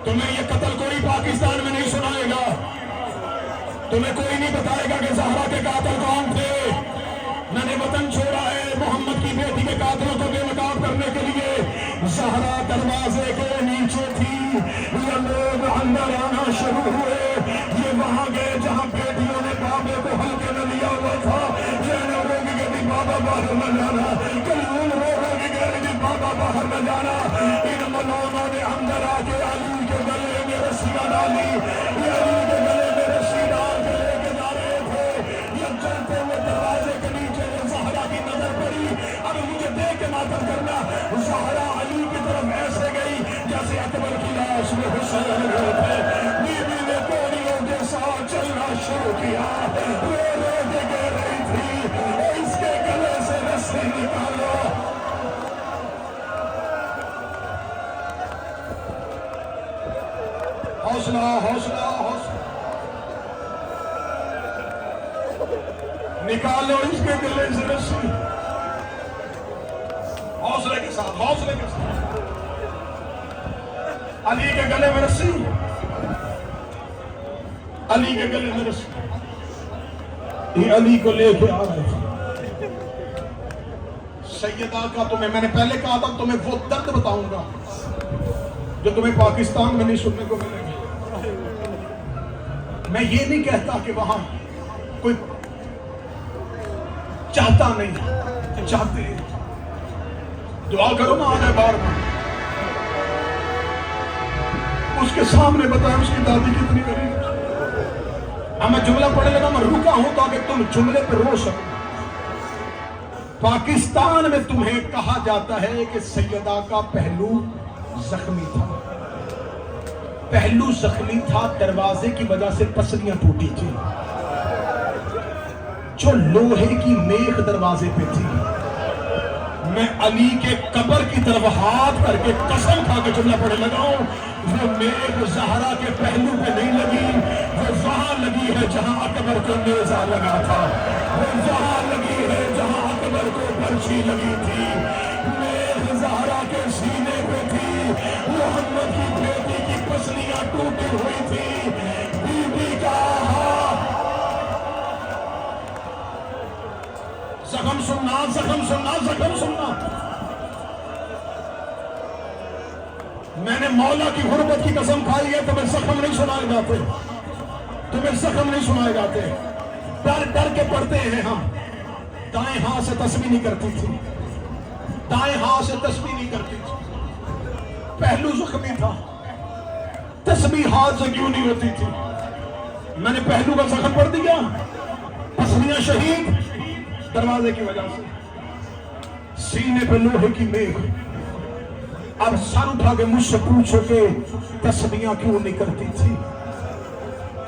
تمہیں یہ قتل کوئی پاکستان میں نہیں سنائے گا، تمہیں کوئی نہیں بتائے گا کہ زہرا کے قاتل کون تھے۔ میں نے وطن چھوڑا ہے محمد کی بیٹی کے قاتلوں کو بے نقاب کرنے کے لیے۔ زہرا دروازے کے نیچے تھی، یہ لوگ اندر آنا شروع ہوئے، یہ وہاں گئے جہاں بیٹیوں نے بابے کو ہلکے میں لیا ہوا تھا۔ یہ لوگ کہ بابا باہر نہ جانا، کلون لوگ کہ بابا باہر نہ جانا۔ ان ملونوں نے اندر آ کے علی کے گلے میں رسیاں ڈالی، یہ علی کے گلے میں رسی ڈال کے لے کے جا رہے تھے۔ یہ چلتے ہوئے دروازے کے نیچے زہرا کی نظر پڑی، اب مجھے دیکھ کے ماتم کرنا۔ زہرا علی کی طرف ایسے گئی جیسے اکبر کی لاش میں حسین ہوئے تھے۔ بیوی نے کوڑیوں کے ساتھ چلنا شروع کیا، رو رو کے کہہ رہی تھی اس کے گلے سے رسی نکالو۔ حوصلہ حوصلہ حوصلہ، نکالو اس کے گلے سے رسی، حوصلے کے ساتھ حوصلے کے ساتھ۔ علی کے گلے میں رسی، علی کے گلے میں رسی، یہ علی کو لے کے آ رہے تھے۔ سیدہ کا تمہیں میں نے پہلے کہا تھا تمہیں وہ درد بتاؤں گا جو تمہیں پاکستان میں نہیں سننے کو ملے گا۔ میں یہ نہیں کہتا کہ وہاں کوئی چاہتا نہیں، چاہتے ہیں، دعا کرو نا آنے بار میں اس کے سامنے بتائیں اس کی دادی کتنی غریب۔ میں جملہ پڑھنے لگا، میں رکا ہوں تاکہ تم جملے پہ رو سکو۔ پاکستان میں تمہیں کہا جاتا ہے کہ سیدہ کا پہلو زخمی تھا، پہلو زخمی تھا، دروازے کی وجہ سے پسلیاں ٹوٹی تھی، جو لوہے کی میخ دروازے پہ تھی۔ میں علی کے قبر کی طرف ہاتھ کر کے قسم کھا کے جملہ پڑھنے لگا ہوں، وہ میخ زہرا کے پہلو پہ نہیں لگی، وہ وہاں لگی ہے جہاں اکبر کو نیزہ لگا تھا، وہ وہاں لگی ہے جہاں اکبر کو برچھی لگی تھی۔ میخ زہرا کے سینے پہ تھی، محمد کی بیٹی کی پسلیاں ٹوٹی ہوئی تھی۔ بی بی کا زخم سننا، زخم سننا، زخم سننا۔ میں نے مولا کی غربت کی قسم کھائی ہے، تمہیں زخم نہیں سنائے جاتے، تمہیں زخم نہیں سنائے جاتے۔ ڈر ڈر کے پڑھتے ہیں ہم۔ دائیں ہاتھ سے تسبیح نہیں کرتی تھی، دائیں ہاتھ سے تسبیح نہیں کرتی تھی، پہلو زخمی تھا، تسبیح ہاتھ سے کیوں نہیں ہوتی تھی؟ میں نے پہلو کا زخم پڑھ دیا، پسلیاں شہید دروازے کی وجہ سے، سینے پہ لوہے کی میخ۔ اب سر اٹھا کے مجھ سے پوچھو کہ تسبیحاں کیوں نہیں کرتی تھی؟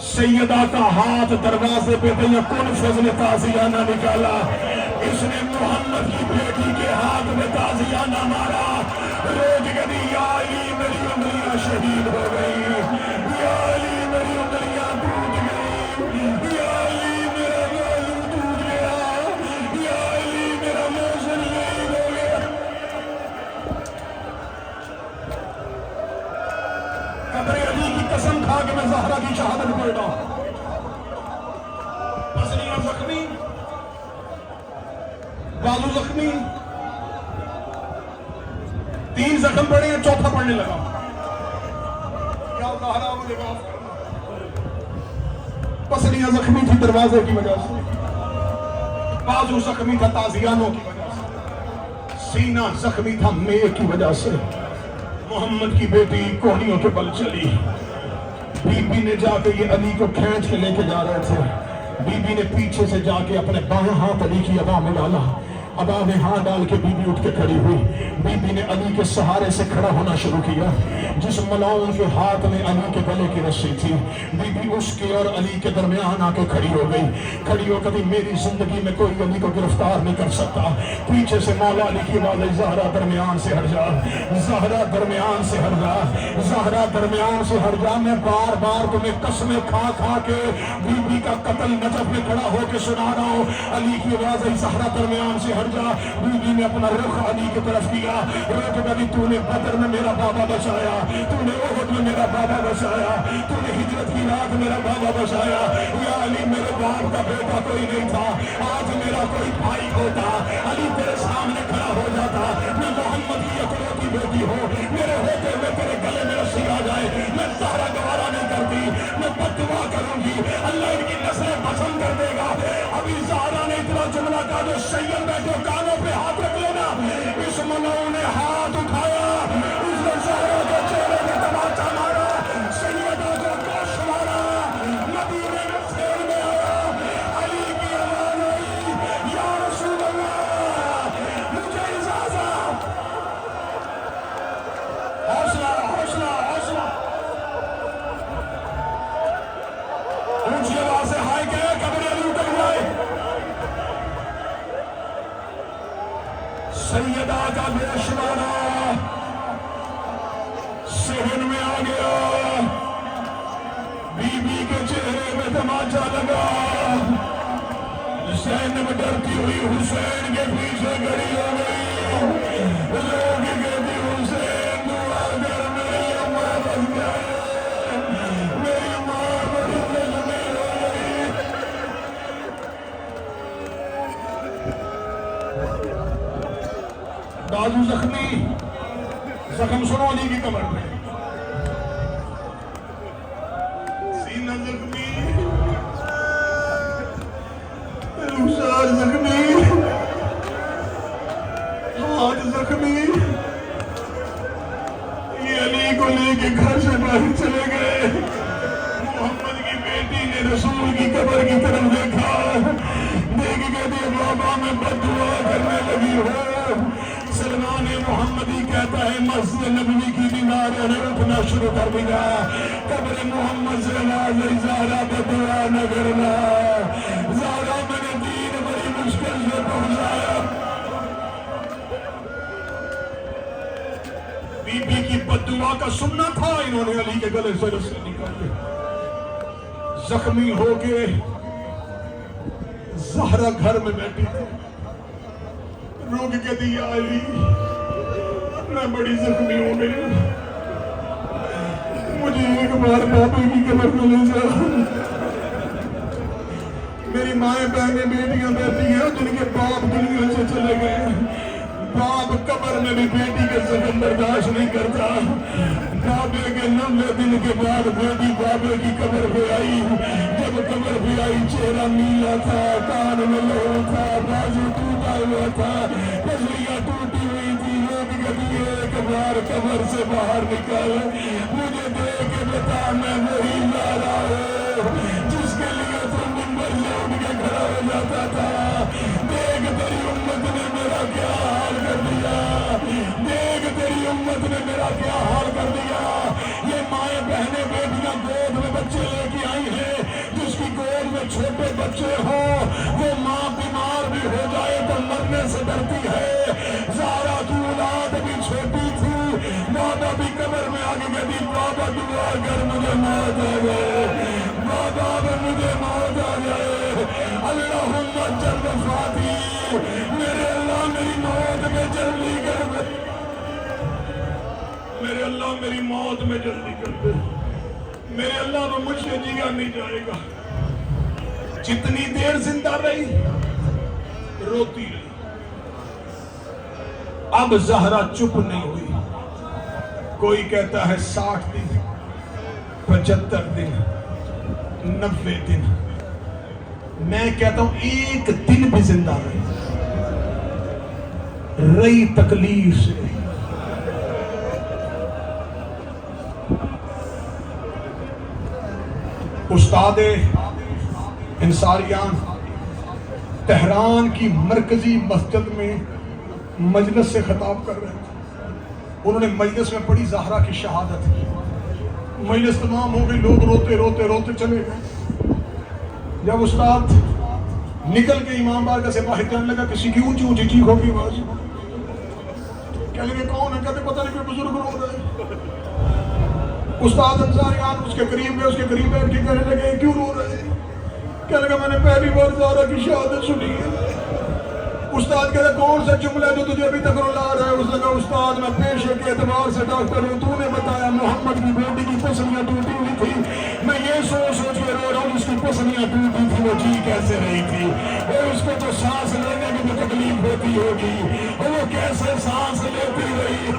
سیدہ کا ہاتھ دروازے پہ دیا، کون فضل تازیانہ نکالا، اس نے محمد کی بیٹی کے ہاتھ میں تازیانہ مارا، روز کہتی یا علی میری انگلیاں شہید ہو گئی، یا علی میری انگلیاں ٹوٹ گئی، یا علی میرا گالو ٹوٹ گیا، یا علی میرا موزن شہید ہو گیا۔ قبر علی کی قسم کھا کے میں زہرا کی شہادت پڑھ رہا ہوں۔ پسلیاں زخمی، بازو زخمی، 3 زخم پڑے ہیں، چوتھا پڑھنے لگا۔ یا زہرا مجھے معاف کرنا۔ پسلیاں زخمی تھی دروازے کی وجہ سے، بازو زخمی تھا تازیانوں کی وجہ سے، سینہ زخمی تھا میخ کی وجہ سے۔ محمد کی بیٹی کوہنیوں کے بل چلی۔ بی بی نے جا کے یہ علی کو کھینچ کے لے کے جا رہے تھے، بی بی نے پیچھے سے جا کے اپنے بائیں ہاتھ علی کی ابا میں ڈالا، ابا میں ہاتھ ڈال کے بی بی اٹھ کے کھڑی ہوئی۔ بی بی نے علی کے سہارے سے کھڑا ہونا شروع کیا۔ جس ملاؤں کے ہاتھ میں علی کے گلے کی رسی تھی، بی بی اس کے اور علی کے درمیان آ کے کھڑی ہو گئی۔ کھڑی ہو کبھی میری زندگی میں کوئی علی کو گرفتار نہیں کر سکتا۔ پیچھے سے مولا علی کی آواز، زہرا درمیان سے ہٹ جا، زہرا درمیان سے ہٹ جا، زہرا درمیان سے ہٹ جا۔ میں بار بار تمہیں قسمیں کھا کھا کے بی بی کا قتل نجف میں کھڑا ہو کے سنا رہا ہوں۔ علی کی آواز، زہرا درمیان سے ہٹ جا. بیوی نے اپنا رخ علی کی طرف کیا. روک کبھی تو نے بدر میں میرا بابا بچایا, تو نے احد میں میرا بابا بچایا, تو نے ہجرت کی رات میرا بابا بچایا. یا علی میرے باپ کا بیٹا کوئی نہیں تھا, آج میرا کوئی بھائی ہوتا علی تیرے سامنے کھڑا ہو جاتا. میں محمد کی اکلوتی بیٹی ہوں, میرے ہوتے ہوئے تیرے گلے میں رسی آ جائے, میں زہرا گوارا نہیں کرتی, میں بد دعا کروں گی, اللہ ان کی نسلیں پسند کر دے گا. ابھی زہرا نے اتنا جملہ کہا جو سید بیٹھو کانوں پہ ہاتھ رکھ لینا. اس ملعون نے ہاتھ اٹھایا, اس نے زہرا کے چہرے میں تماچا مارا, سیدہ کو گوش مارا, مدینے میں پھیر میں آیا. علی کی آواز آئی, یا رسول اللہ مجھے اجازت. حوصلہ حوصلہ حوصلہ, اونچی آواز سے ہائے کہ قبر علی اتر جائے. سیدہ کا گوش مارا, صحن میں آ گیا, بی بی کے چہرے میں تماچا لگا. زینب ڈرتی ہوئی حسین کے پیچھے کھڑی ہو گئی. لوگ کہتی حسین دعا کر, میری اماں بچ گئے, میری ماں بڑی زخمی ہو گئی. بازو زخمی, زخم سنو علی کی کمر میں, سینہ زخمی, رخسار زخمی, ہاتھ زخمی. یہ علی کو لے کے گھر سے باہر چلے گئے. محمد کی بیٹی نے رسول کی قبر کی طرف دیکھا, دیکھ کے کہتی بابا میں بد دعا کرنے لگی ہوں. سلمان محمدی کہتا ہے مسجد نبوی کی دیواروں نے اٹھنا شروع کر دیا. قبر محمد سے آواز آئی, زہرا بد دعا نہ کرنا, زہرا میں نے دین بڑی مشکل سے پہنچایا. بی بی کی بد دعا کا سننا تھا, انہوں نے علی کے گلے سے رسی نکالی. زخمی ہو کے زہرا گھر میں بیٹھی تھی, روک کے دیا علی میں بڑی زخمی ہو گئی, مجھے ایک بار بابے کی قبر میں لے جا. میری مائیں بہنیں بیٹیاں بیٹھی ہیں جن کے باپ دنیا سے چلے گئے. باپ قبر میں بھی بیٹی کے زخم برداشت نہیں کرتا. بابے کے 90 دن کے بعد بیٹی بابے کی قبر پہ آئی. جب قبر پہ آئی چہرہ نیلا تھا, کان میں لہو تھا, بازو ٹوٹا ہوا تھا, پسلیاں ٹوٹی ہوئی تھی. لوگ کہتی ایک بار قبر سے باہر نکل, مجھے دیکھ کے بتا میں وہی زہرا ہوں جس کے لیے تو منبر سے اٹھ کے کھڑا ہو جاتا تھا. دیکھ تیری امت نے میرا کیا حال کر دیا, دیکھ تیری امت نے میرا کیا حال کر دیا. یہ مائیں بہنیں بیٹیاں گود میں بچے لے کے آئی ہیں, جس کی گود میں چھوٹے بچے ہوں وہ ماں بیمار بھی ہو جائے تو مرنے سے ڈرتی ہے. زہرا کی اولاد بھی چھوٹی تھی, بابا بھی قبر میں آگے کہتی بابا دعا کر مجھے موت آ جائے, بابا مجھے موت آ جائے. اللہم اجل وفاتی, میرے اللہ میری موت میں جلدی کر دے, میرے اللہ میری موت میں جلدی کر دے, میرے اللہ میں مجھ سے جیا نہیں جائے گا. جتنی دیر زندہ رہی روتی رہی. اب زہرا چپ نہیں ہوئی. کوئی کہتا ہے 60 دن, 75 دن, 90 دن, میں کہتا ہوں ایک دن بھی زندہ رہی تکلیف سے. استاد انصاریان تہران کی مرکزی مسجد میں مجلس سے خطاب کر رہے تھے. انہوں نے مجلس میں پڑھی زہرا کی شہادت کی. مجلس تمام ہو گئی, لوگ روتے روتے روتے چلے گئے. جب استاد نکل کے امام بارگاہ سے باہر کرنے لگا, کسی کی اونچی اونچی چیخ ہوگی آواز. کہنے لگے کون ہے, کہتے پتہ نہیں کوئی بزرگ رو رہا ہے. استاد انصاریان اس کے قریب گئے, اس کے قریب بیٹھ کے کہنے لگے کیوں رو رہے ہیں. کہنے لگا میں نے پہلی بار زہرا کی شہادت سنی ہے. استاد کہتے کون سا جملہ ہے جو تجھے ابھی تک رلا رہا ہے؟ اس نے کہا استاد میں پیشے کے اعتبار سے ڈاکٹر ہوں، تو نے بتایا محمد کی بیٹی کی پسلیاں ٹوٹی ہوئی تھی، میں یہ سوچ کے رو رہا ہوں اس کی پسلیاں ٹوٹی تھی وہ جی کیسے رہی تھی، اور اس کو تو سانس لینے میں بھی تکلیف ہوتی ہوگی، وہ کیسے سانس لیتی رہی،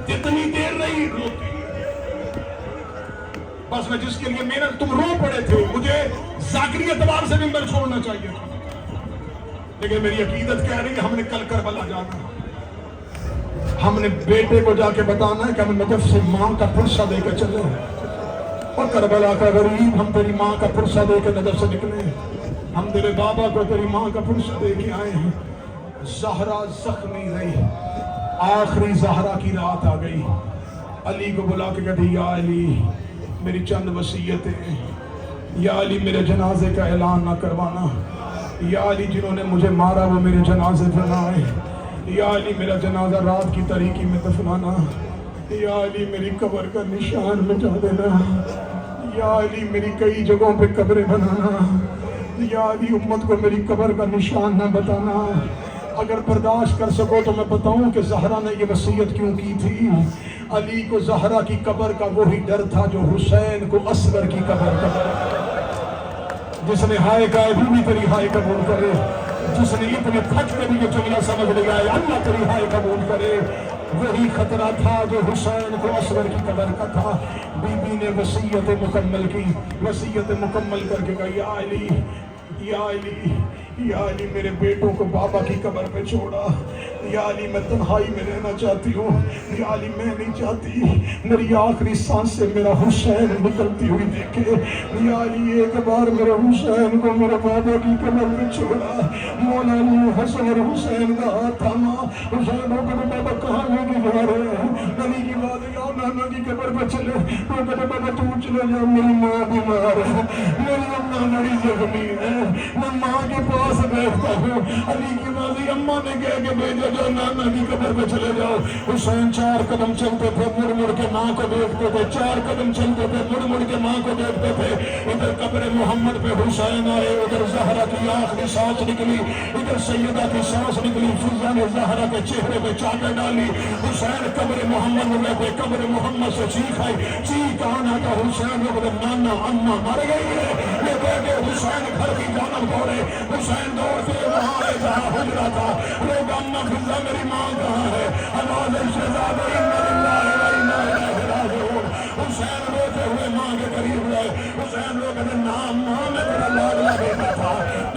کتنی دیر رہی روتی۔ بس میں جس کے لیے محنت تم رو پڑے تھے، مجھے ذاکری اعتبار سے ممبر چھوڑنا چاہیے تھا، لیکن میری عقیدت کہہ رہی ہے ہم نے کل کربلا جانا، ہم نے بیٹے کو جا کے بتانا ہے کہ ہم نجف سے ماں کا پرسہ دے کے چلے، اور کربلا کا غریب ہم تیری ماں کا پرسہ دے کے نجف سے نکلے، ہم تیرے بابا کو تیری ماں کا پرسہ دے کے آئے ہیں۔ زہرا زخمی رہی، آخری زہرا کی رات آ گئی، علی کو بلا کے کہتی یا علی میری چند وصیتیں، یا علی میرے جنازے کا اعلان نہ کروانا، یا علی جنہوں نے مجھے مارا وہ میرے جنازے پہ نہ آئے، یا علی میرا جنازہ رات کی تاریکی میں دفنانا، یا علی میری قبر کا نشان مٹا دینا، یا علی میری کئی جگہوں پہ قبریں بنانا، یا علی امت کو میری قبر کا نشان نہ بتانا، اگر برداشت کر سکو تو میں بتاؤں کہ زہرا نے یہ وصیت کیوں کی تھی۔ علی کو زہرا کی قبر کا وہی ڈر تھا جو حسین کو اصغر کی قبر کا ڈر، جس نے ہائے کہا بھی تیری ہائے قبول کرے، جس نے اتنے پھٹ کے بھی یہ جملہ سمجھ لیا ہے اللہ تیری ہائے قبول کرے، وہی خطرہ تھا جو حسین کو اصغر کی قبر کا تھا۔ بی بی نے وصیت مکمل کی، وصیت مکمل کر کے کہا یا علی یا علی یا علی میرے بیٹوں کو بابا کی قبر پہ چھوڑا، یا علی میں تنہائی میں رہنا چاہتی ہوں، یا علی میں نہیں چاہتی میری آخری سانس سے میرا حسین نکلتی ہوئی دیکھے، یا علی ایک بار میرے حسین کو میرے بابا کی قبر پہ چھوڑا۔ مولا نے حسن اور حسین کا ہاتھ تھاما، حسین کو کہا بابا کہاں لے کے جا رہے ہیں؟ علی کی بات ہے یا نانا کی قبر پہ چلے، وہ کہتے بابا تو چلے جا میری ماں بیمار ہے، میری اماں بڑی زخمی ہے، میں ماں کے پاس بیٹھتا ہوں۔ علی کی ماضی اماں نے کہہ کے بھیجا جو نانا کی قبر پہ چلے جاؤ۔ حسین 4 قدم چلتے تھے، مڑ مڑ کے ماں کو دیکھتے تھے، 4 قدم چلتے تھے، مڑ مڑ کے ماں کو دیکھتے تھے۔ ادھر قبر محمد پہ حسین آئے، ادھر زہرا کی آخری سانس نکلی، ادھر سیدہ کی سانس نکلی، فضا نے زہرا کے چہرے پہ چادر ڈالی۔ حسین قبر محمد میں بیٹھے، قبر محمد سے چیخ آئی، چیخ آنا تھا حسین کو نانا اماں مر گئی ہے، یہ کہہ کے حسین گھر کی جانب دوڑے۔ حسین دوڑتے وہاں آئے جہاں حجرہ تھا، لوگ اماں فضا میری ماں کہاں ہے؟ آواز شہزادہ انا للہ و انا الیہ راجعون۔ حسین روتے ہوئے ماں کے قریب گئے، حسین رو کہتے نا اماں میں تیرا لاڈلا بیٹا تھا،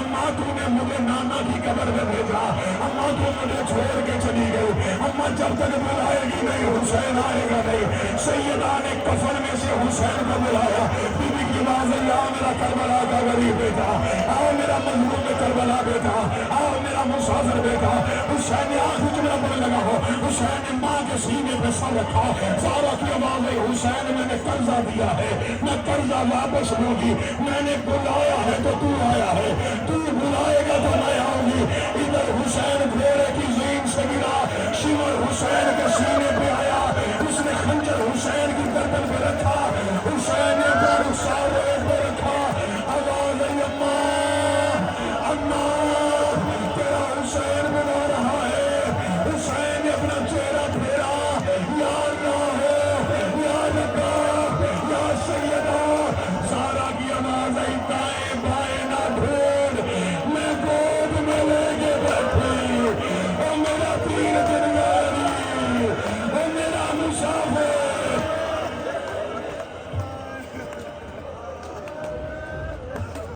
اماں تو نے مجھے نانا کی قبر میں بھیجا، اماں تو مجھے چھوڑ کے چلی گئی، اماں جب تک بلائے گی نہیں حسین آئے گا نہیں۔ سیدہ نے کفن میں سے حسین کو بلایا، بی بی کی آواز ہے یا میرا کربلا کا غریب بیٹا، آؤ میرا مظلوم کربلا بیٹا، آؤ میرا مسافر بیٹا۔ حسین نے آنکھ جملہ پڑنے لگا ہو، حسین نے ماں کے سینے پہ سر رکھا، زہرا کی آواز ہے حسین میں نے قرضہ دیا ہے، میں قرضہ واپس لوں گی، میں نے بلایا ہے تو تو آیا ہے، تو بلائے گا تو میں آؤں گی۔ ادھر حسین گھوڑے کی زین سے گرا، شمر حسین کے سینے